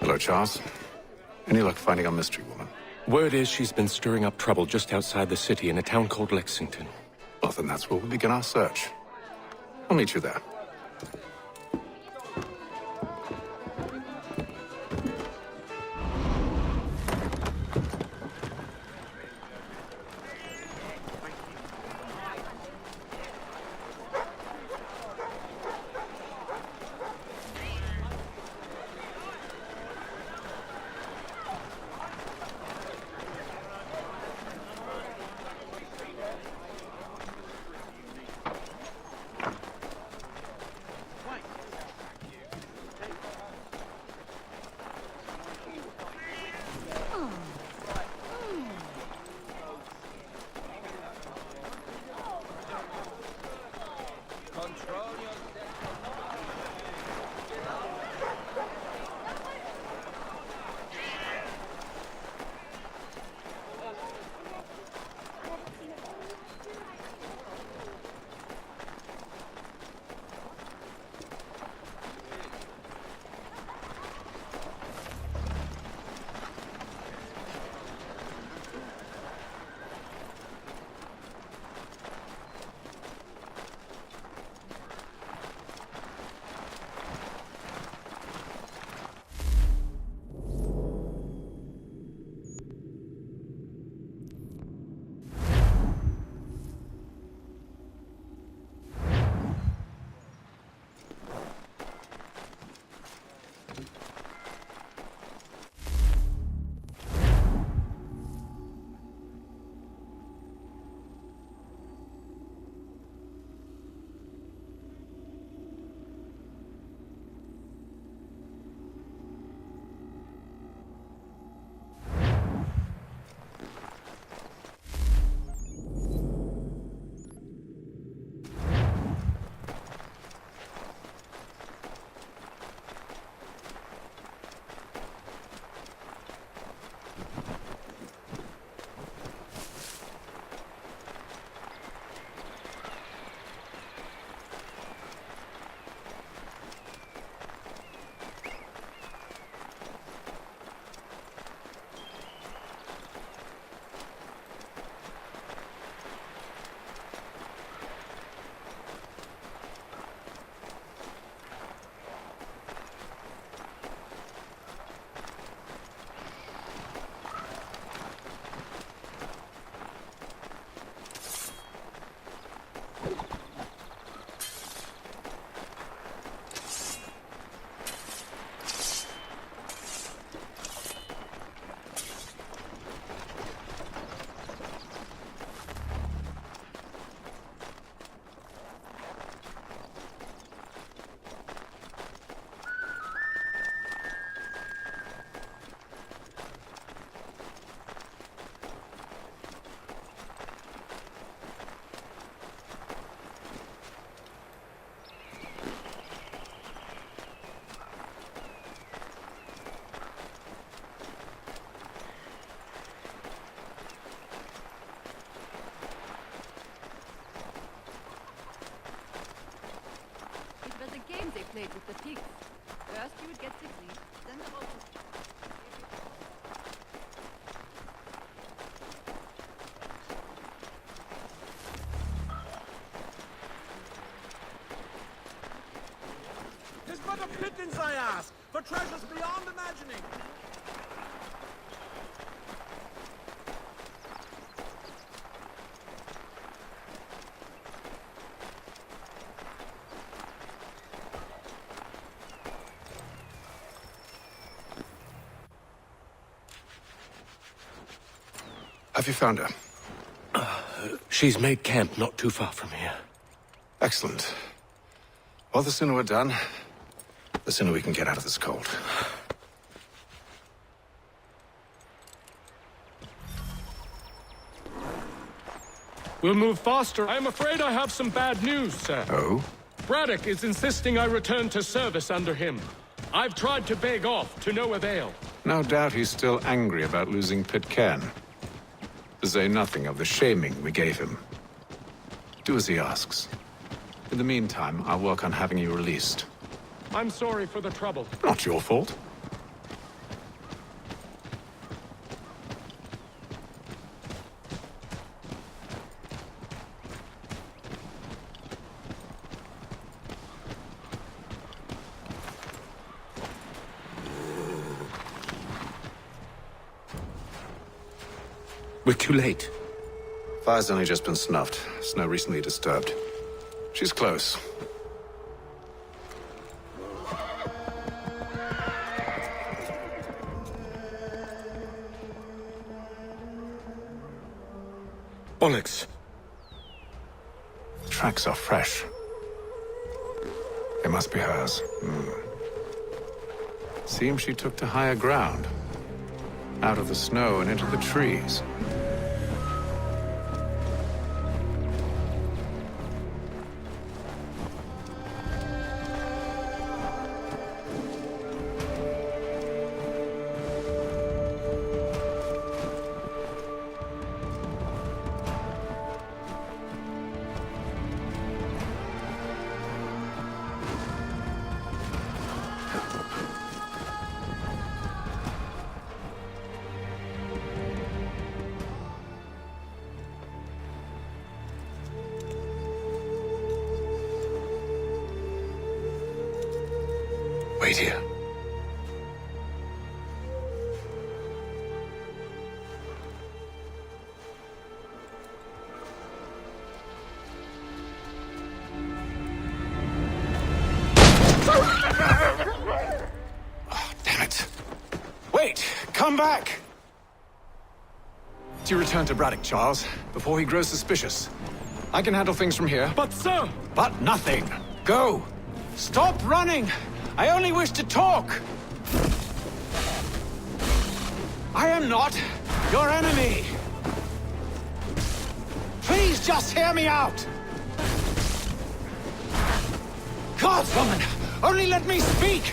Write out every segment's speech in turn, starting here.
Hello, Charles. Any luck finding our mystery woman? Word is she's been stirring up trouble just outside the city in a town called Lexington. Well, then that's where we'll begin our search. I'll meet you there. They played with the pigs. First you would get sickly, then the rope. Tis but a pittance I ask, for treasures beyond imagining. Have you found her? She's made camp not too far from here. Excellent. Well, the sooner we're done, the sooner we can get out of this cold. We'll move faster. I'm afraid I have some bad news, sir. Oh? Braddock is insisting I return to service under him. I've tried to beg off, to no avail. No doubt he's still angry about losing Pitcairn. To say nothing of the shaming we gave him. Do as he asks. In the meantime, I'll work on having you released. I'm sorry for the trouble. Not your fault. We're too late. Fire's only just been snuffed. Snow recently disturbed. She's close. Onyx. The tracks are fresh. They must be hers. Seems she took to higher ground. Out of the snow and into the trees. Wait here. Oh, damn it. Wait! Come back! Do you return to Braddock, Charles, before he grows suspicious. I can handle things from here. But sir! But nothing. Go! Stop running! I only wish to talk! I am not your enemy! Please just hear me out! God, woman! Only let me speak!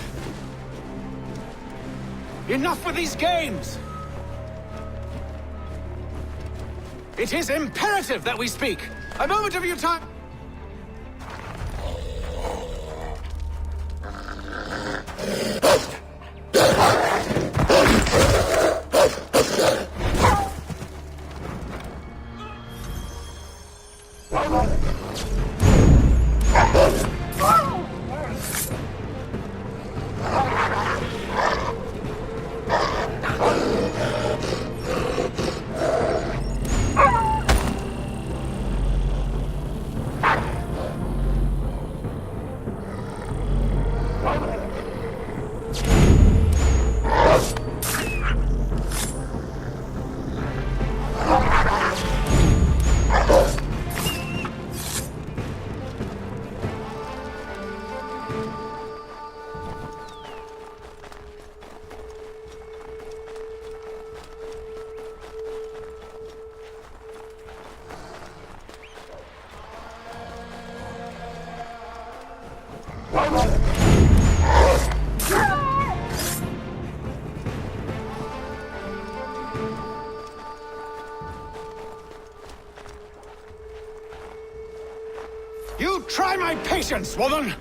Enough with these games! It is imperative that we speak! A moment of your time! You try my patience, woman!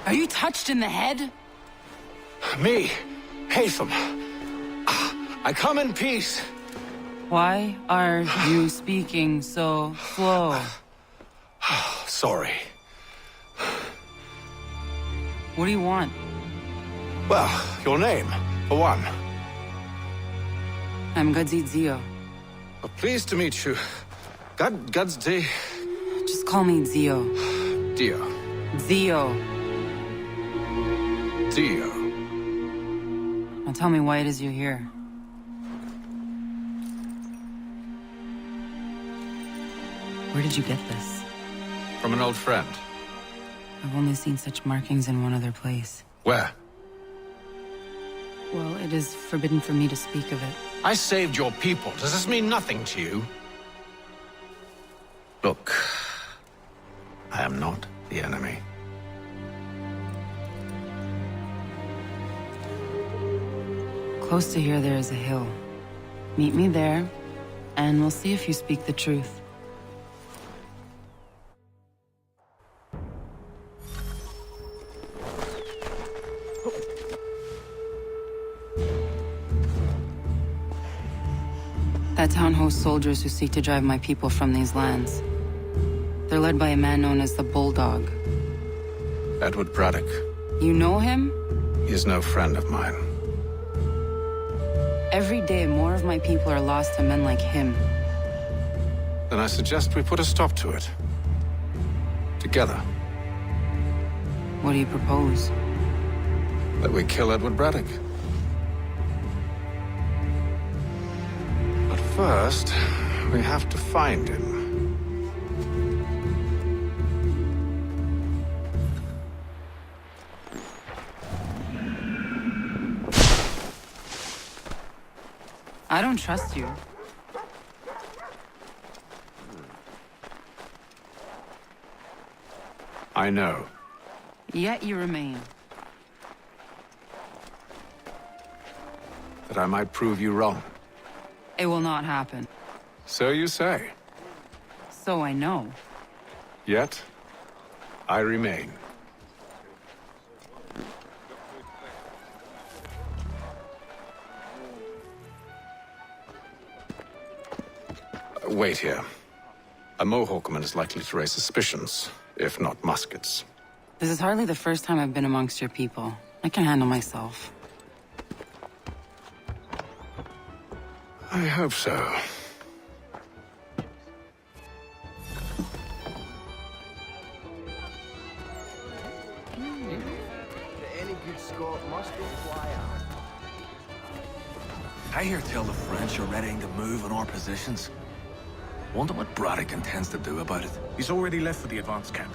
Are you touched in the head? Me, hateful. I come in peace. Why are you speaking so slow? Sorry. What do you want? Well, your name, for one. I'm Zio. Well, pleased to meet you. God's day. Just call me Zio. Dio. Zio. Dio. Now tell me why it is you're here. Where did you get this? From an old friend. I've only seen such markings in one other place. Where? Well, it is forbidden for me to speak of it. I saved your people. Does this mean nothing to you? Look, I am not the enemy. Close to here, there is a hill. Meet me there, and we'll see if you speak the truth. That town hosts soldiers who seek to drive my people from these lands. They're led by a man known as the Bulldog. Edward Braddock. You know him? He is no friend of mine. Every day, more of my people are lost to men like him. Then I suggest we put a stop to it. Together. What do you propose? That we kill Edward Braddock. But first, we have to find him. I don't trust you. I know. Yet you remain. That I might prove you wrong. It will not happen. So you say. So I know. Yet, I remain. Wait here. A Mohawkman is likely to raise suspicions, if not muskets. This is hardly the first time I've been amongst your people. I can handle myself. I hope so. Any good Scot must go fly out. I hear tell the French are readying to move on our positions. Wonder what Braddock intends to do about it. He's already left for the advance camp.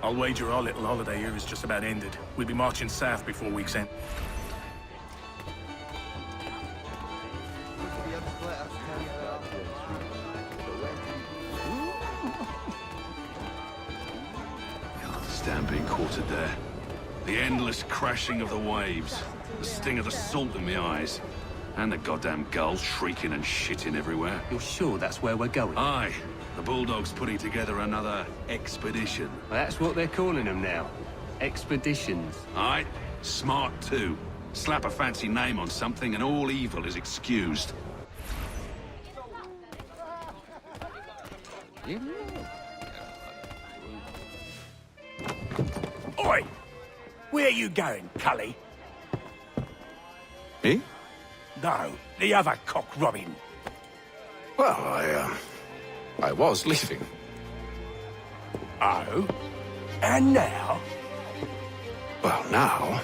I'll wager our little holiday here is just about ended. We'll be marching south before week's end. Can't stand being quartered there. The endless crashing of the waves, the sting of the salt in my eyes, and the goddamn gulls shrieking and shitting everywhere. You're sure that's where we're going? Aye. The Bulldog's putting together another expedition. Well, that's what they're calling them now. Expeditions. Aye. Smart too. Slap a fancy name on something and all evil is excused. Oi! Where you going, Cully? Me? No, the other cock robin. Well, I was leaving. Oh? And now? Well, now...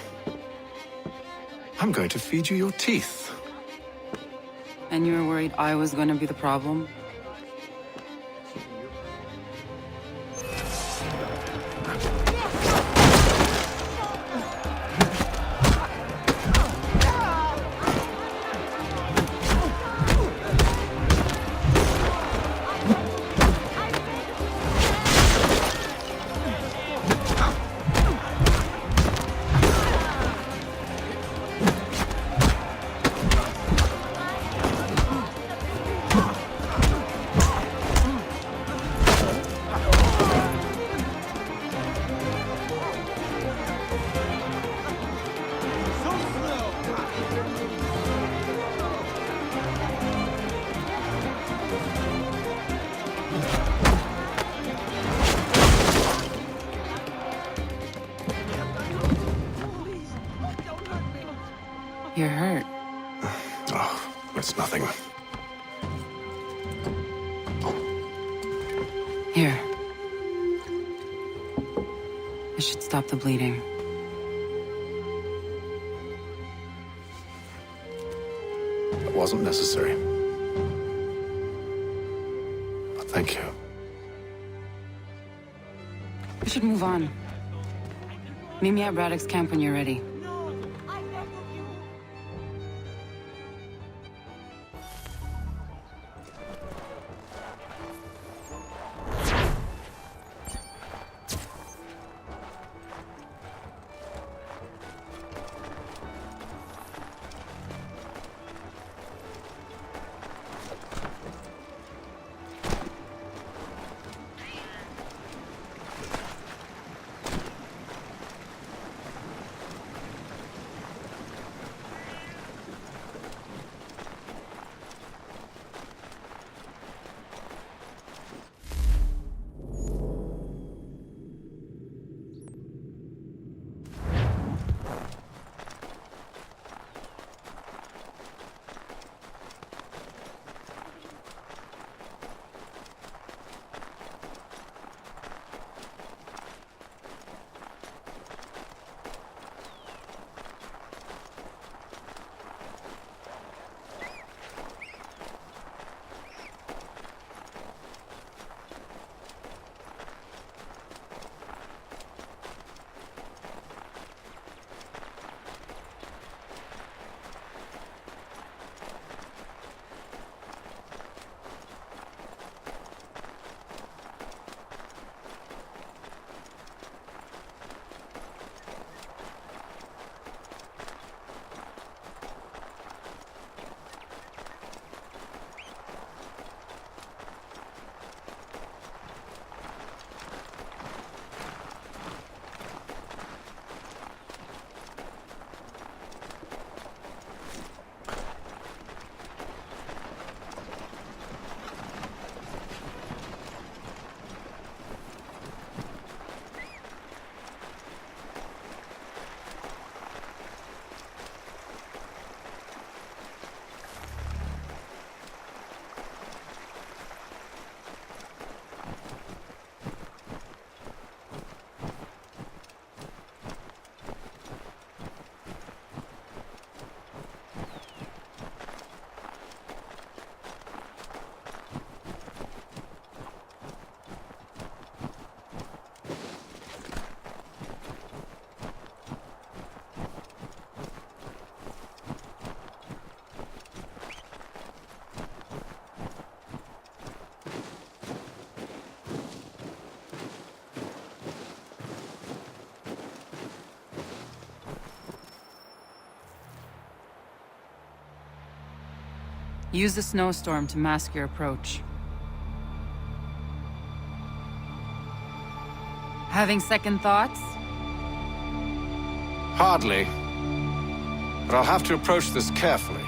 I'm going to feed you your teeth. And you were worried I was going to be the problem? You're hurt. Oh, it's nothing. Here. This should stop the bleeding. It wasn't necessary. But thank you. We should move on. Meet me at Braddock's camp when you're ready. Use the snowstorm to mask your approach. Having second thoughts? Hardly. But I'll have to approach this carefully.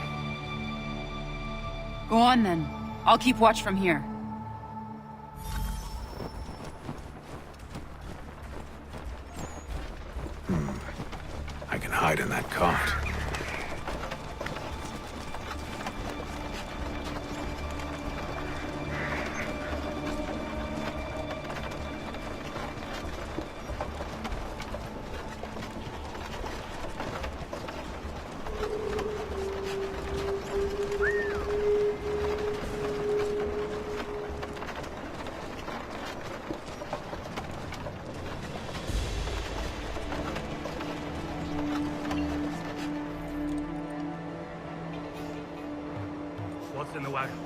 Go on then. I'll keep watch from here. I can hide in that cart. What's in the wagon?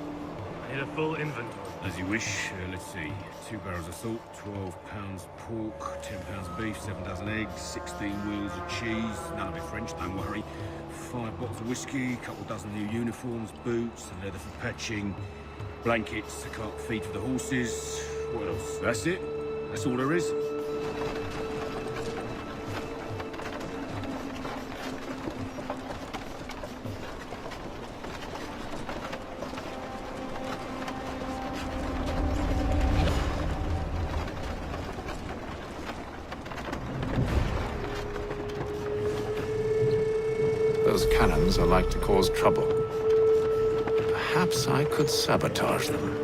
I need a full inventory. As you wish. Let's see. 2 barrels of salt, 12 pounds pork, 10 pounds beef, 7 dozen eggs, 16 wheels of cheese. None of it French, don't worry. 5 bottles of whiskey, a couple dozen new uniforms, boots, leather for patching, blankets, a cart feed for the horses. What else? That's it. That's all there is. Those cannons are like to cause trouble. Perhaps I could sabotage them.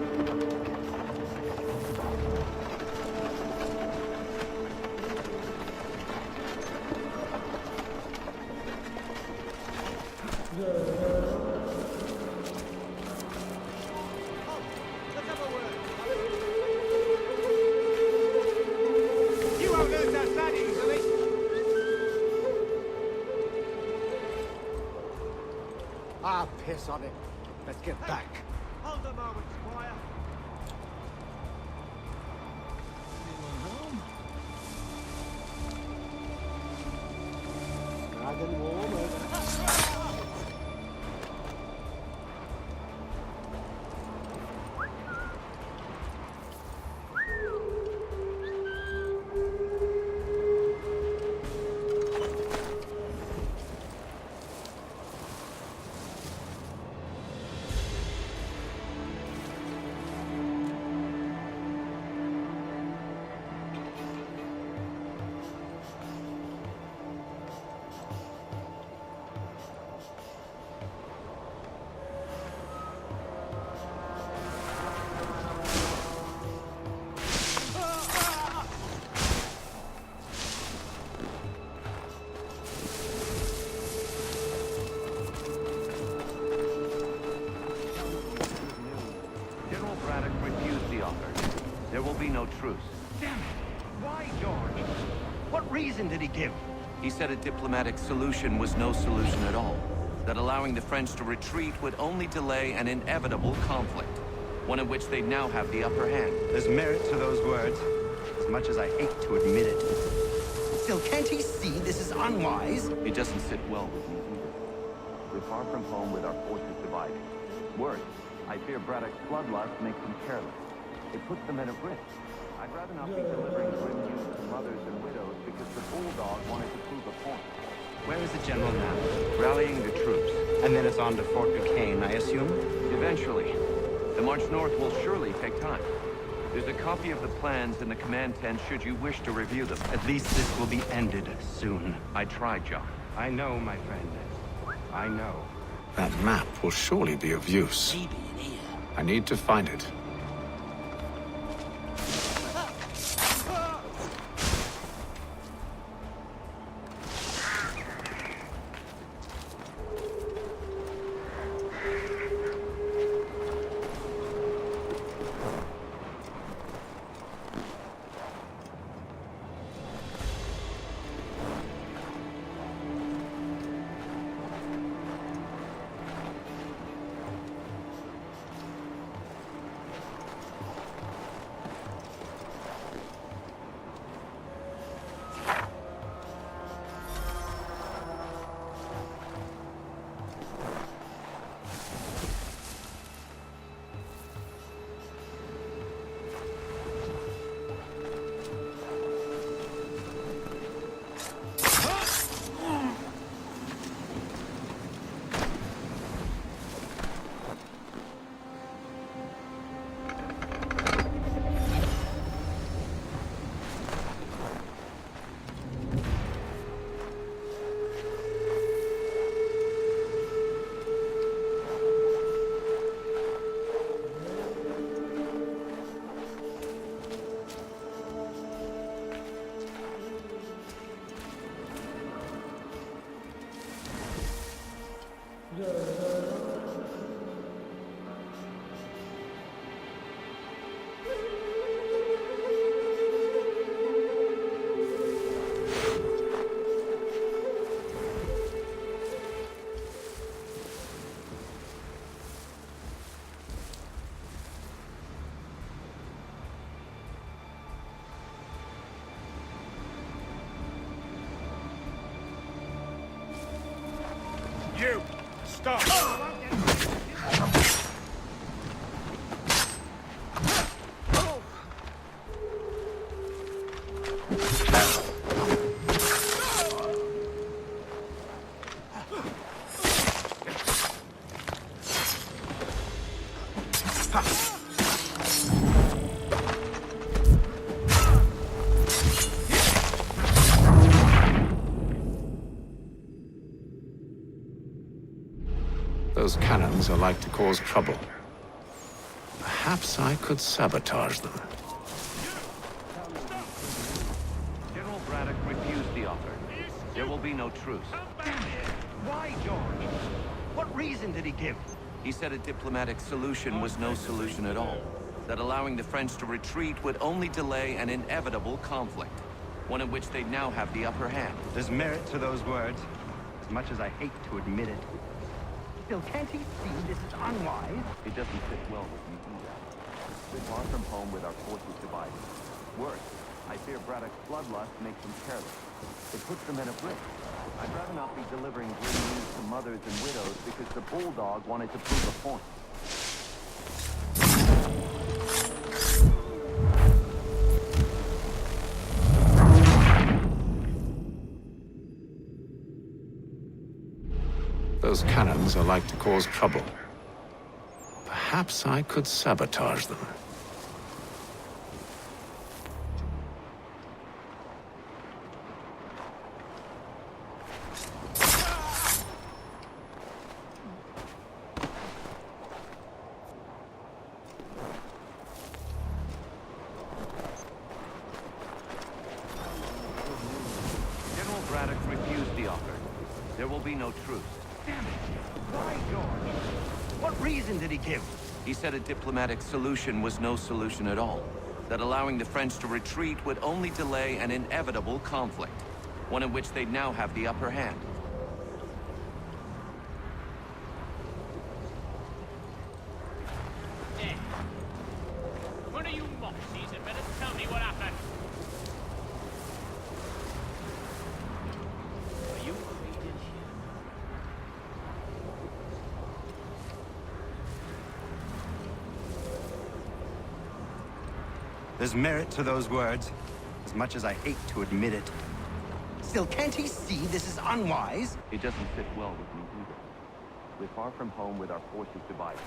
You won't lose that that easily. Ah, piss on it. Let's get back. Hold a moment, Squire. Anyone home? Snug and warm over. General Braddock refused the offer. There will be no truce. Damn it! Why, George? What reason did he give? He said a diplomatic solution was no solution at all. That allowing the French to retreat would only delay an inevitable conflict. One in which they now have the upper hand. There's merit to those words, as much as I hate to admit it. Still, can't he see this is unwise? It doesn't sit well with me either. We're far from home with our forces divided. Worse, I fear Braddock's bloodlust makes them careless. It puts them at a risk. I'd rather not be delivering grim news to mothers and widows because the bulldog wanted to prove a point. Where is the general now? Rallying the troops. And then it's on to Fort Duquesne, I assume? Eventually. The march north will surely take time. There's a copy of the plans in the command tent should you wish to review them. At least this will be ended soon. I tried, John. I know, my friend. I know. That map will surely be of use. Maybe in here. I need to find it. You! Stop! Those cannons are like to cause trouble. Perhaps I could sabotage them. General Braddock refused the offer. There will be no truce. Why, George? What reason did he give? He said a diplomatic solution was no solution at all. That allowing the French to retreat would only delay an inevitable conflict. One in which they'd now have the upper hand. There's merit to those words, as much as I hate to admit it. Still, can't he see this is unwise? It doesn't fit well with me either. We're far from home with our forces divided. Worse, I fear Braddock's bloodlust makes them careless. It puts them at a risk. I'd rather not be delivering grim news to mothers and widows because the bulldog wanted to prove a point. Those cannons are like to cause trouble. Perhaps I could sabotage them. General Braddock refused the offer. There will be no truce. Damn it! Why, George? What reason did he give? He said a diplomatic solution was no solution at all. That allowing the French to retreat would only delay an inevitable conflict. One in which they'd now have the upper hand. One of you moxies had better tell me what happened. Are you reading here? There's merit to those words, as much as I hate to admit it. Still, can't he see this is unwise? It doesn't fit well with me either. We're far from home with our forces divided.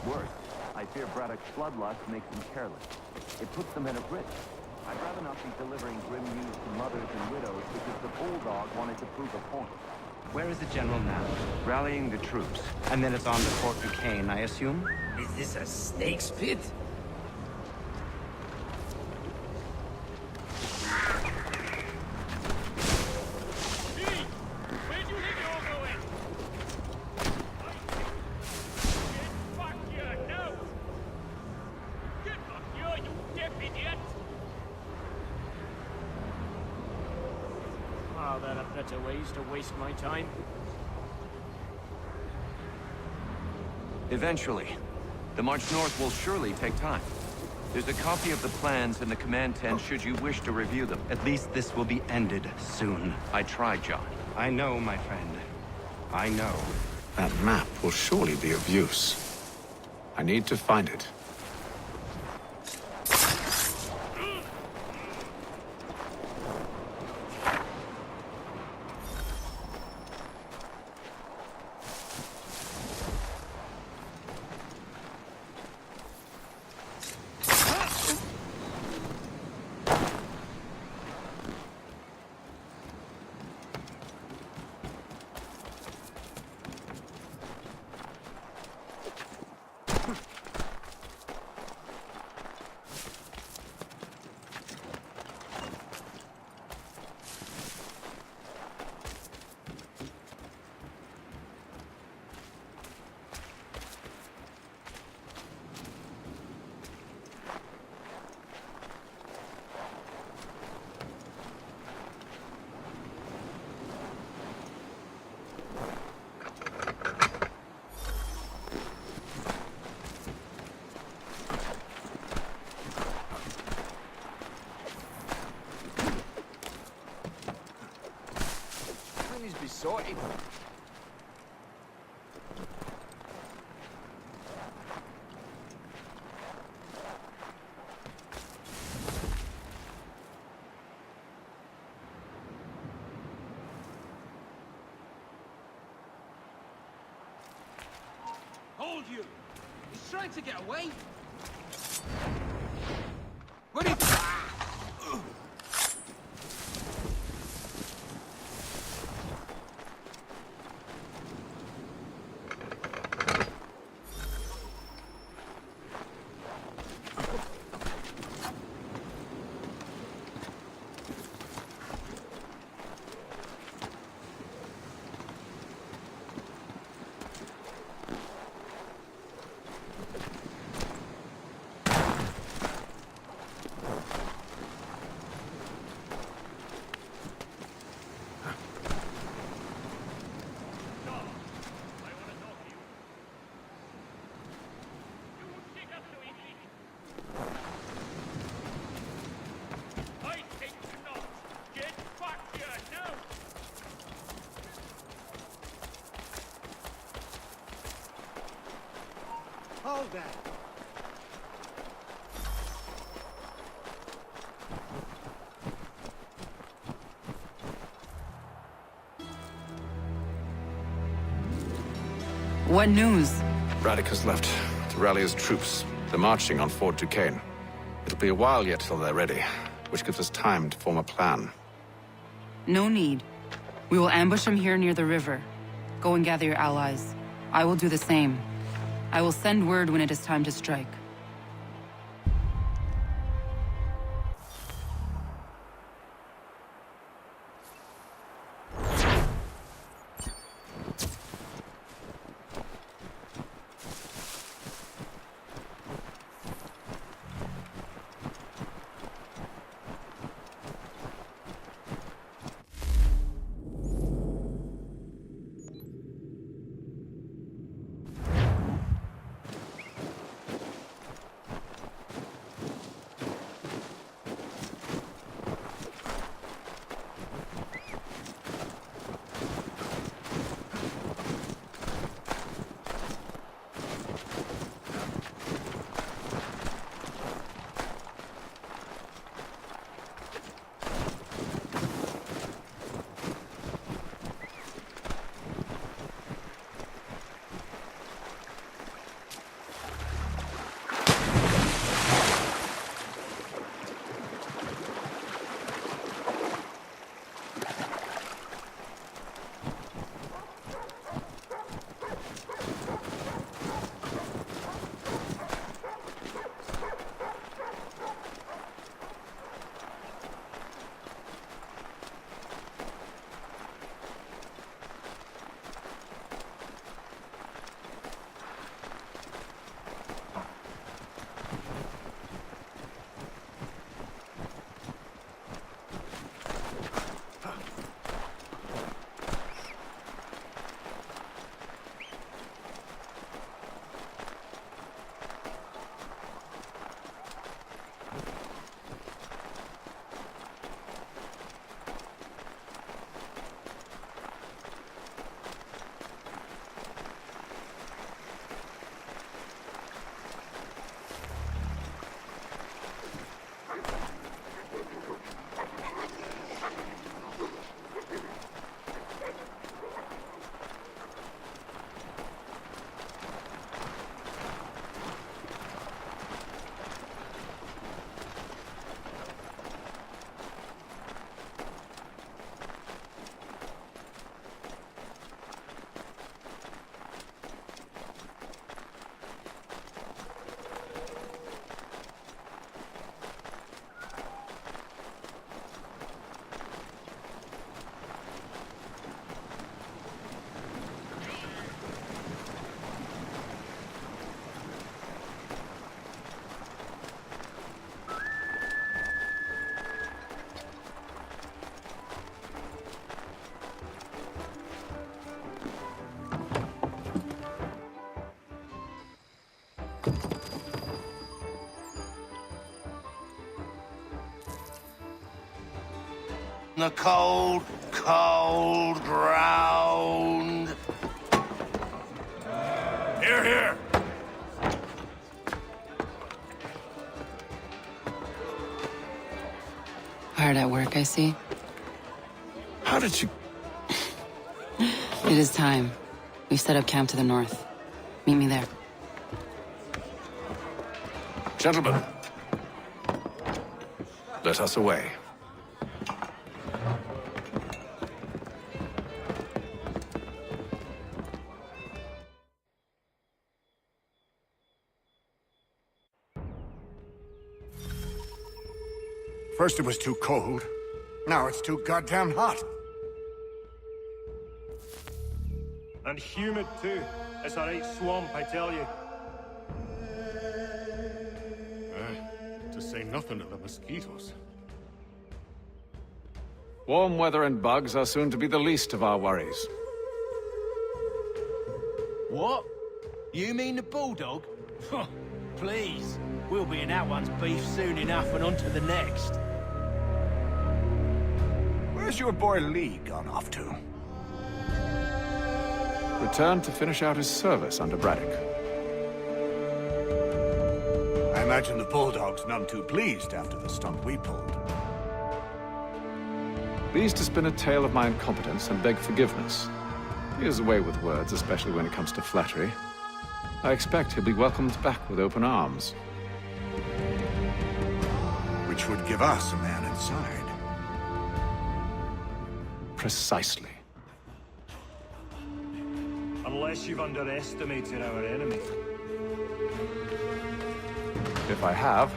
Worse, I fear Braddock's bloodlust makes them careless. It puts them at a risk. I'd rather not be delivering grim news to mothers and widows because the bulldog wanted to prove a point. Where is the general now? Rallying the troops. And then it's on to Fort Duquesne, I assume? Is this a snake's pit? Oh, there are better ways to waste my time. Eventually. The march north will surely take time. There's a copy of the plans in the command tent should you wish to review them. At least this will be ended soon. I tried, John. I know, my friend. I know. That map will surely be of use. I need to find it. told you! He's trying to get away! What is... Hold that! What news? Braddock has left to rally his troops. They're marching on Fort Duquesne. It'll be a while yet till they're ready, which gives us time to form a plan. No need. We will ambush them here near the river. Go and gather your allies. I will do the same. I will send word when it is time to strike. The cold, cold ground. Here, here. Hard at work, I see. How did you... It is time. We've set up camp to the north. Meet me there. Gentlemen, let us away. First it was too cold. Now it's too goddamn hot. And humid too. It's a right swamp, I tell you. To say nothing of the mosquitoes. Warm weather and bugs are soon to be the least of our worries. What? You mean the bulldog? Please. We'll be in that one's beef soon enough and on to the next. Where's your boy Lee gone off to? Returned to finish out his service under Braddock. I imagine the Bulldog's none too pleased after the stunt we pulled. Pleased to spin a tale of my incompetence and beg forgiveness. He has a way with words, especially when it comes to flattery. I expect he'll be welcomed back with open arms. Which would give us a man inside. Precisely. Unless you've underestimated our enemy. If I have,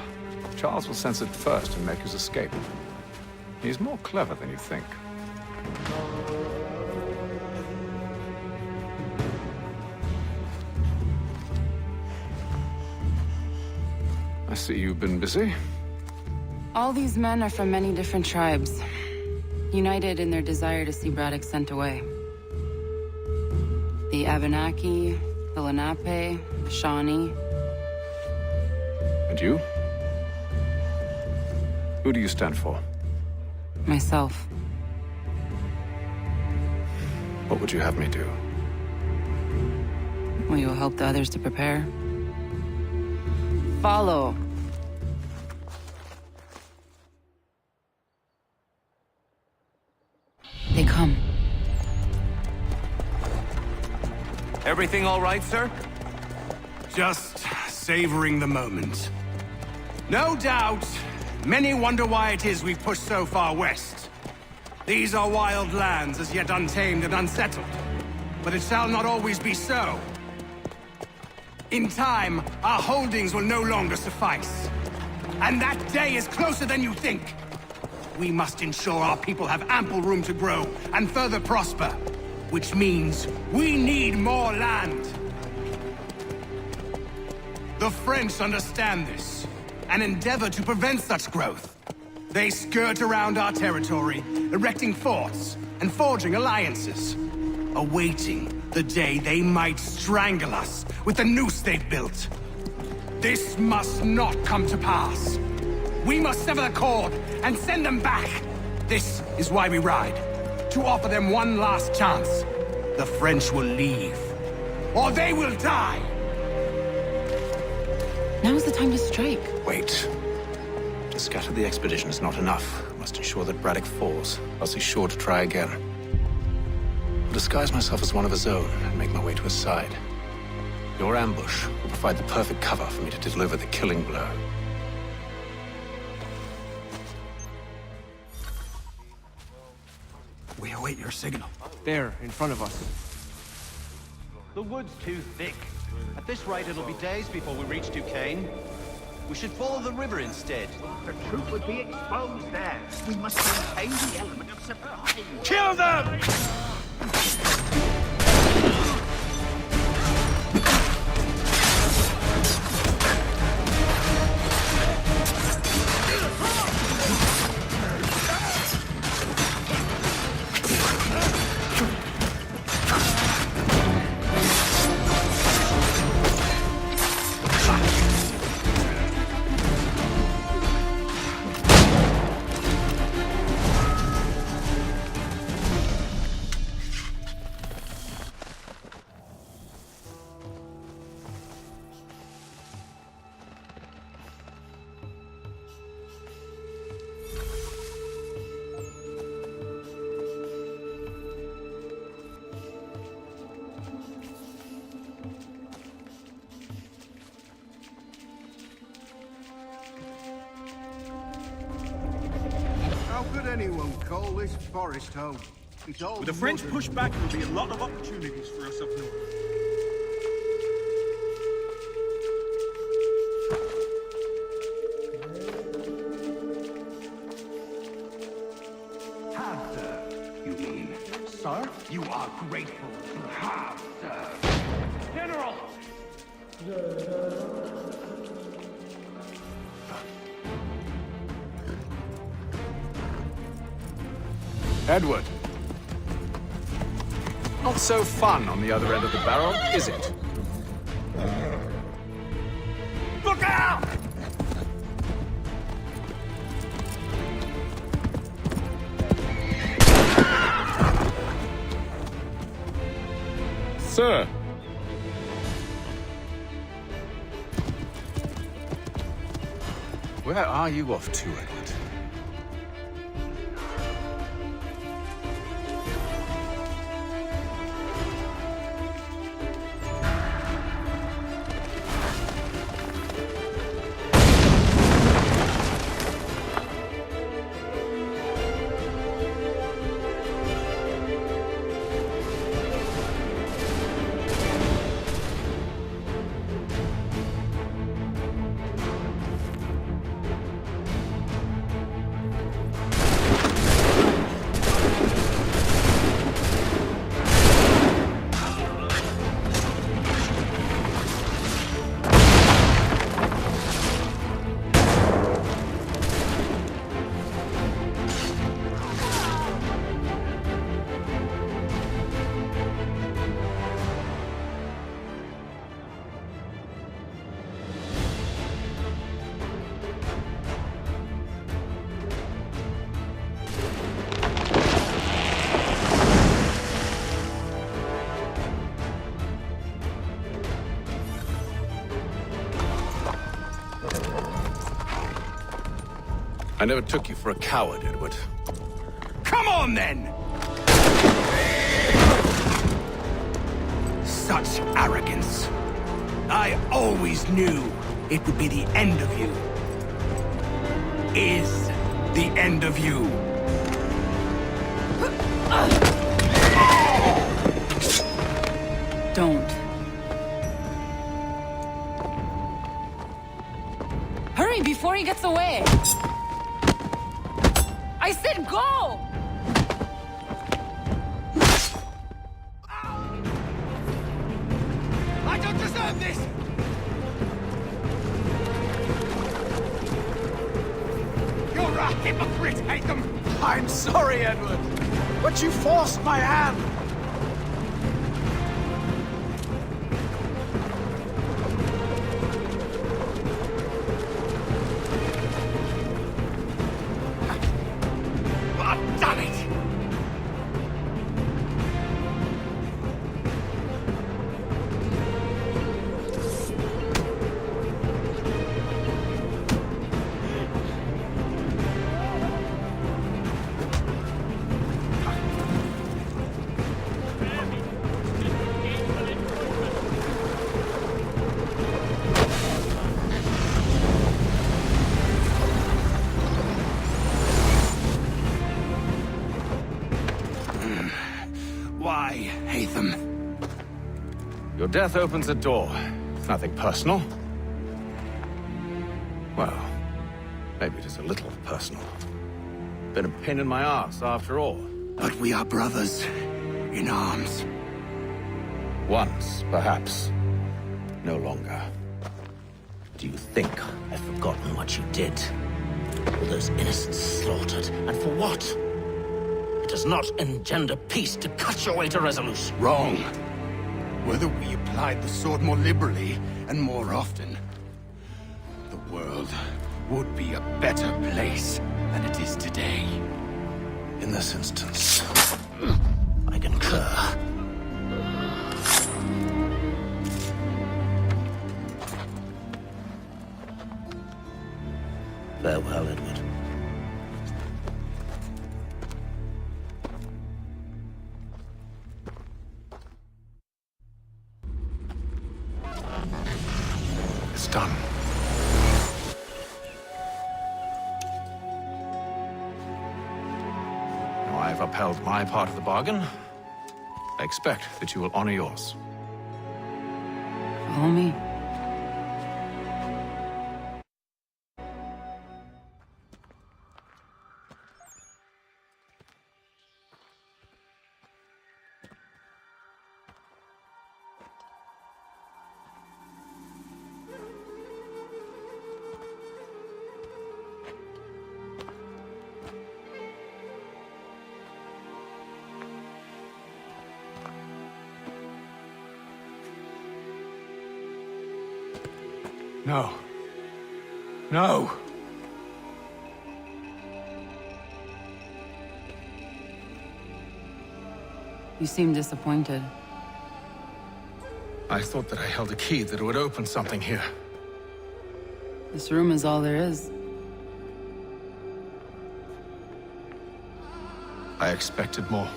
Charles will sense it first and make his escape. He's more clever than you think. I see you've been busy. All these men are from many different tribes, united in their desire to see Braddock sent away. The Abenaki, the Lenape, the Shawnee. And you? Who do you stand for? Myself. What would you have me do? Will you help the others to prepare? Follow. They come. Everything all right, sir? Just savoring the moment. No doubt, many wonder why it is we've pushed so far west. These are wild lands, as yet untamed and unsettled. But it shall not always be so. In time, our holdings will no longer suffice. And that day is closer than you think. We must ensure our people have ample room to grow and further prosper. Which means we need more land. The French understand this, and endeavor to prevent such growth. They skirt around our territory, erecting forts and forging alliances, awaiting the day they might strangle us with the noose they've built. This must not come to pass. We must sever the cord and send them back. This is why we ride, to offer them one last chance. The French will leave, or they will die. Now's the time to strike. Wait. To scatter the expedition is not enough. We must ensure that Braddock falls, else he's sure to try again. I'll disguise myself as one of his own and make my way to his side. Your ambush will provide the perfect cover for me to deliver the killing blow. We await your signal. There, in front of us. The wood's too thick. At this rate, it'll be days before we reach Duquesne. We should follow the river instead. The truth would be exposed there. We must maintain the element of surprise. Kill them! call this forest home. It's all With the French modern. pushback, there'll be a lot of opportunities for us up north. Have, sir, you mean? Sir? You are grateful to have, sir. General! Edward. Not so fun on the other end of the barrel, is it? Look out! Sir! Where are you off to, Edward? I never took you for a coward, Edward. Come on, then! Such arrogance. I always knew it would be the end of you. Is the end of you. Don't. Hurry before he gets away! I said go! I don't deserve this! You're a hypocrite, Hatham! I'm sorry, Edward, but you forced my hand. Why, Hatham? Your death opens a door. It's nothing personal. Well, maybe it is a little personal. Been a pain in my ass, after all. But we are brothers in arms. Once, perhaps. No longer. Do you think I've forgotten what you did? All those innocents slaughtered, and for what? It does not engender peace to cut your way to resolution. Wrong. Whether we applied the sword more liberally and more often, the world would be a better place than it is today. In this instance, I concur. Farewell, Edward. It's done. I've upheld my part of the bargain, I expect that you will honor yours. Follow me. No. No! You seem disappointed. I thought that I held a key that would open something here. This room is all there is. I expected more.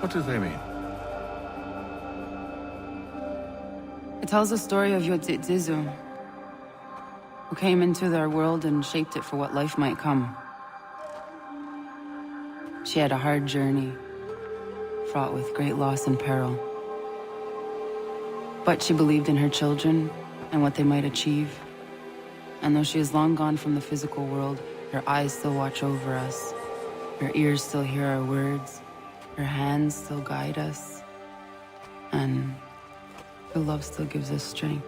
What do they mean? It tells the story of Yodzizu, who came into their world and shaped it for what life might come. She had a hard journey, fraught with great loss and peril. But she believed in her children and what they might achieve. And though she is long gone from the physical world, her eyes still watch over us. Her ears still hear our words. Her hands still guide us. And her love still gives us strength.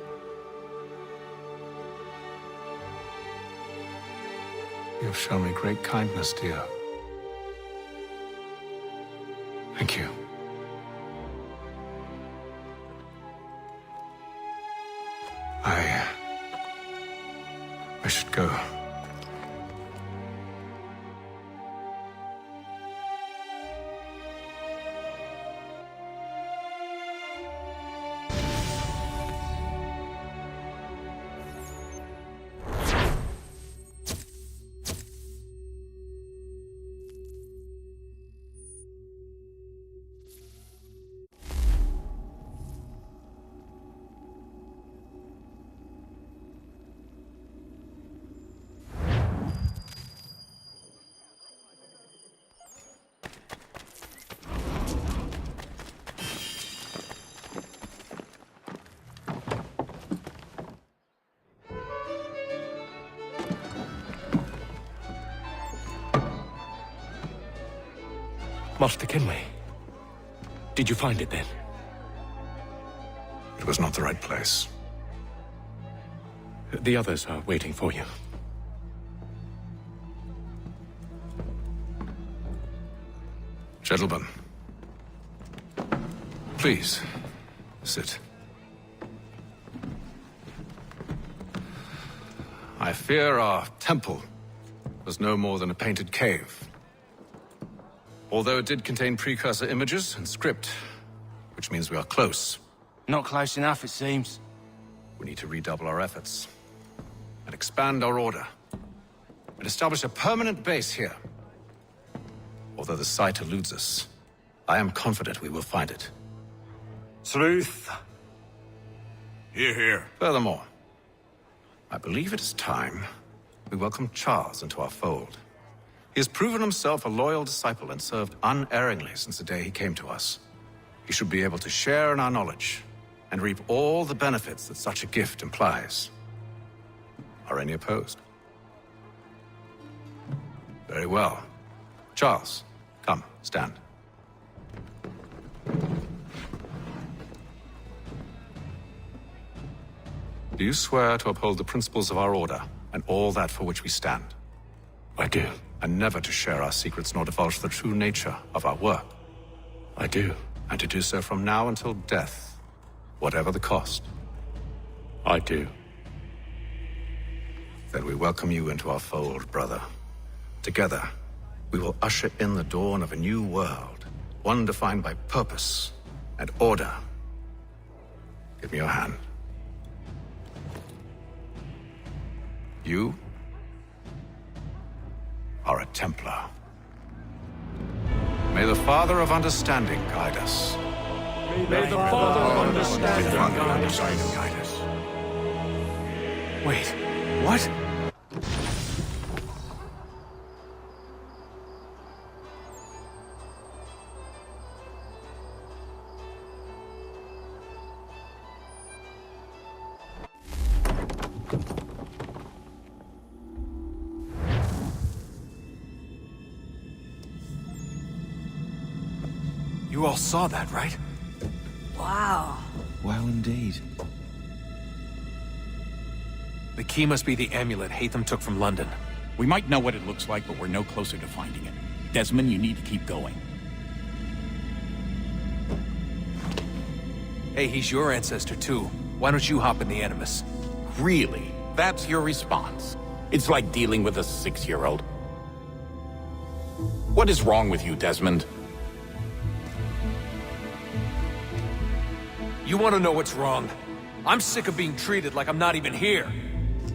You've shown me great kindness, dear. Thank you. I should go. Master Kinley, did you find it then? It was not the right place. The others are waiting for you. Gentlemen, please, sit. I fear our temple was no more than a painted cave. Although it did contain precursor images and script, which means we are close. Not close enough, it seems. We need to redouble our efforts and expand our order and establish a permanent base here. Although the site eludes us, I am confident we will find it. Truth. Hear, hear. Furthermore, I believe it is time we welcome Charles into our fold. He has proven himself a loyal disciple and served unerringly since the day he came to us. He should be able to share in our knowledge and reap all the benefits that such a gift implies. Are any opposed? Very well. Charles, come, stand. Do you swear to uphold the principles of our order and all that for which we stand? I do. And never to share our secrets nor divulge the true nature of our work? I do. And to do so from now until death, whatever the cost? I do. Then we welcome you into our fold, brother. Together, we will usher in the dawn of a new world, one defined by purpose and order. Give me your hand. You are a Templar. May the Father of Understanding guide us. May the Father of Understanding guide us. Wait. What? You all saw that, right? Wow. Wow, indeed. The key must be the amulet Hatham took from London. We might know what it looks like, but we're no closer to finding it. Desmond, you need to keep going. Hey, he's your ancestor too. Why don't you hop in the Animus? Really? That's your response? It's like dealing with a 6-year-old. What is wrong with you, Desmond? You want to know what's wrong? I'm sick of being treated like I'm not even here.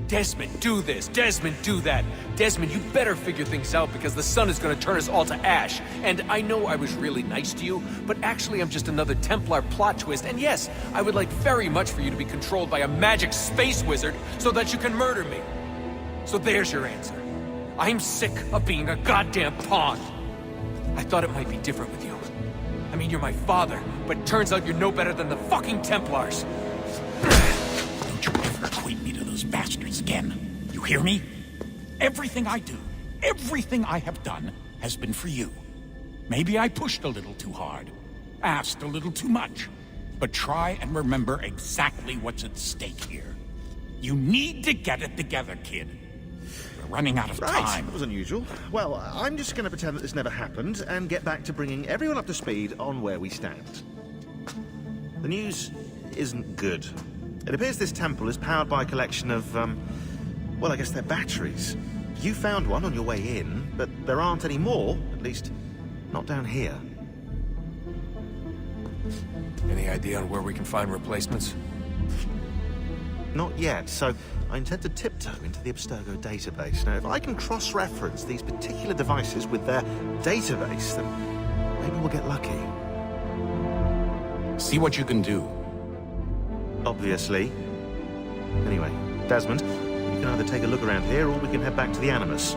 Desmond, do this. Desmond, do that. Desmond, you better figure things out because the sun is going to turn us all to ash. And I know I was really nice to you, but actually I'm just another Templar plot twist. And yes, I would like very much for you to be controlled by a magic space wizard so that you can murder me. So there's your answer. I'm sick of being a goddamn pawn. I thought it might be different with you. I mean, you're my father, but turns out you're no better than the fucking Templars. Don't you ever equate me to those bastards again. You hear me? Everything I do, everything I have done, has been for you. Maybe I pushed a little too hard, asked a little too much, but try and remember exactly what's at stake here. You need to get it together, kid. We're running out of time. That was unusual. Well, I'm just going to pretend that this never happened and get back to bringing everyone up to speed on where we stand. The news isn't good. It appears this temple is powered by a collection of, well, I guess they're batteries. You found one on your way in, but there aren't any more, at least not down here. Any idea on where we can find replacements? Not yet, so I intend to tiptoe into the Abstergo database. Now, if I can cross-reference these particular devices with their database, then maybe we'll get lucky. See what you can do. Obviously. Anyway, Desmond, you can either take a look around here or we can head back to the Animus.